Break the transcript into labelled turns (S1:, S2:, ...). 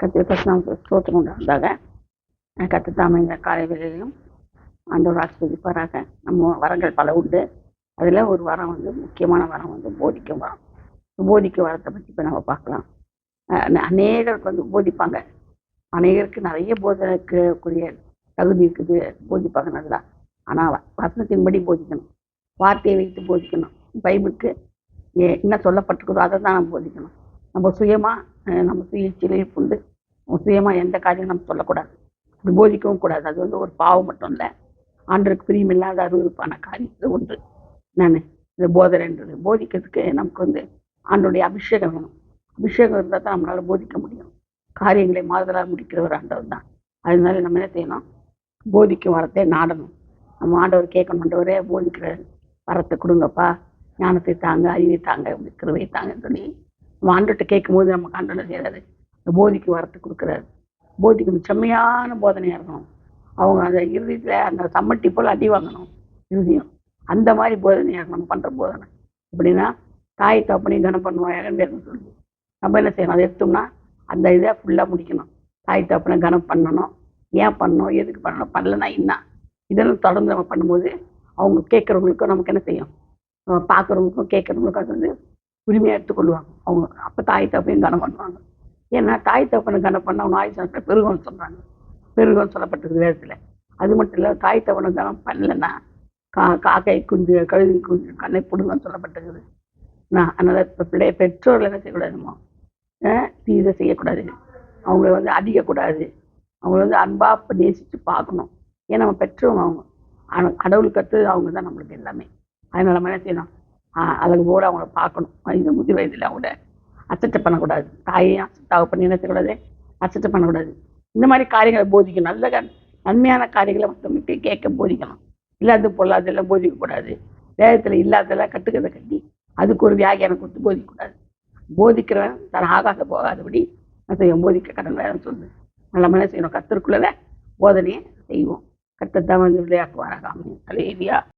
S1: கத்திரிக்காய் நமக்கு ஸ்தோத்திரம் உண்டாதாக கற்றுத்தாம இந்த காலை வேளையிலும் ஆண்டவர் ஆசீர்வதிப்பாராக. நம்ம வரங்கள் பல உண்டு. அதில் ஒரு வரம் முக்கியமான வரம் போதிக்க வரம். போதிக்க வரத்தை பற்றி இப்போ நம்ம பார்க்கலாம். அநேகருக்கு போதிப்பாங்க. அநேகருக்கு நிறைய போதனைக்குரிய தகுதி இருக்குது, போதிப்பாங்க நல்லா. ஆனால் வசனத்தின்படி போதிக்கணும், வார்த்தையை வைத்து போதிக்கணும். பைபிளுக்கு என்ன சொல்லப்பட்டிருக்குதோ அதை தான் நம்ம போதிக்கணும். நம்ம சுயமாக நம்ம சுயச்சிலையை கொண்டு சுயமாக எந்த காரியம் நம்ம சொல்லக்கூடாது, அப்படி போதிக்கவும் கூடாது. அது ஒரு பாவம் மட்டும் இல்லை, ஆண்டருக்கு பிரியமில்லாத அருவருப்பான காரியம். இது ஒன்று. நான் இந்த போதனைன்றது போதிக்கிறதுக்கு நமக்கு ஆண்டோடைய அபிஷேகம் வேணும். அபிஷேகம் இருந்தால் தான் நம்மளால் போதிக்க முடியும். காரியங்களை மாறுதலாக முடிக்கிறவர் ஆண்டவர் தான். அதனால நம்ம என்ன செய்யணும்? போதிக்கும் வரத்தை நாடணும். நம்ம ஆண்டவர் கேட்கணும், ஆண்டவரே போதிக்கிற வரத்தை கொடுங்கப்பா, ஞானத்தை தாங்க, அறிவை தாங்க, கிருபையை தாங்கன்னு சொல்லி நம்ம ஆண்டவர்கிட்ட கேட்கும் போது நமக்கு ஆண்டவர் செய்கிறாரு, போதிக்கு வரத்தை கொடுக்குறாரு. போதிக்கணும், செம்மையான போதனையாக இருக்கணும். அவங்க அந்த இறுதியில் அந்த சம்மட்டி போல் அடி வாங்கணும் இறுதியும். அந்த மாதிரி போதனையாக இருக்கணும் நம்ம பண்ணுற போதனை. எப்படின்னா தாய் தப்பனையும் கனம் பண்ணுவாங்கன்னு சொல்லி நம்ம என்ன செய்யணும்? அதை எடுத்தோம்னா அந்த இதை ஃபுல்லாக முடிக்கணும். தாய் தப்பனை கனம் பண்ணணும், ஏன் பண்ணணும், எதுக்கு பண்ணணும், பண்ணலைன்னா என்ன, இதெல்லாம் தொடர்ந்து நம்ம பண்ணும்போது அவங்க கேட்குறவங்களுக்கும் நமக்கு என்ன செய்யும், பார்க்குறவங்களுக்கும் கேட்குறவங்களுக்கும் அது உரிமையாக எடுத்துக்கொள்வாங்க. அவங்க அப்போ தாய் தப்பையும் கனம் பண்ணுவாங்க. ஏன்னா தாய் தப்பனை கனம் பண்ண அவங்க ஆயுஷ் பெருகம்னு சொல்கிறாங்க. பெருகம்னு சொல்லப்பட்டிருக்கு வேதத்தில். அது மட்டும் இல்லை, தாய் தப்பனை கனம் பண்ணலைன்னா காக்கை குஞ்சு கழுகு குஞ்சு கண்ணை பிடுங்கன்னு சொல்லப்பட்டிருக்குது. அதனால் இப்போ பெற்றோர்கள் என்ன செய்யக்கூடாதுமோ, இதை செய்யக்கூடாது. அவங்கள அடிக்கக்கூடாது. அவங்கள அன்பாக நேசித்து பார்க்கணும். ஏன்னா நம்ம பெற்றவங்க அவங்க, கடவுளுக்கு அடுத்து அவங்க தான் நம்மளுக்கு எல்லாமே. அதனால நம்ம என்ன செய்யணும்? அதுக்கு போல அவங்கள பார்க்கணும். இந்த முதிர் வயதில் அவங்கள அசட்டை பண்ணக்கூடாது. தாயையும் தகப்பனையும் என்ன செய்யக்கூடாது? அசட்டை பண்ணக்கூடாது. இந்த மாதிரி காரியங்களை போதிக்கணும். நல்ல நன்மையான காரியங்களை மற்றவங்களுக்கு கேட்க போதிக்கணும். இல்லாத பொல்லாதெல்லாம் போதிக்கக்கூடாது. வேதத்தில் இல்லாததெல்லாம் கட்டுக்கதை கட்டி அதுக்கு ஒரு வியாகியானம் கொடுத்து போதிக்கக்கூடாது. போதிக்கிறவன் தன் ஆகாத போகாதபடி செய்வோம். போதிக்க கடன் வேலைன்னு சொல்லுது. நம்ம என்ன செய்யணும்? கர்த்தருக்குள்ள போதனையை செய்வோம். கர்த்தர் தான் விளையாக்குவாராக. அல்லேலூயா.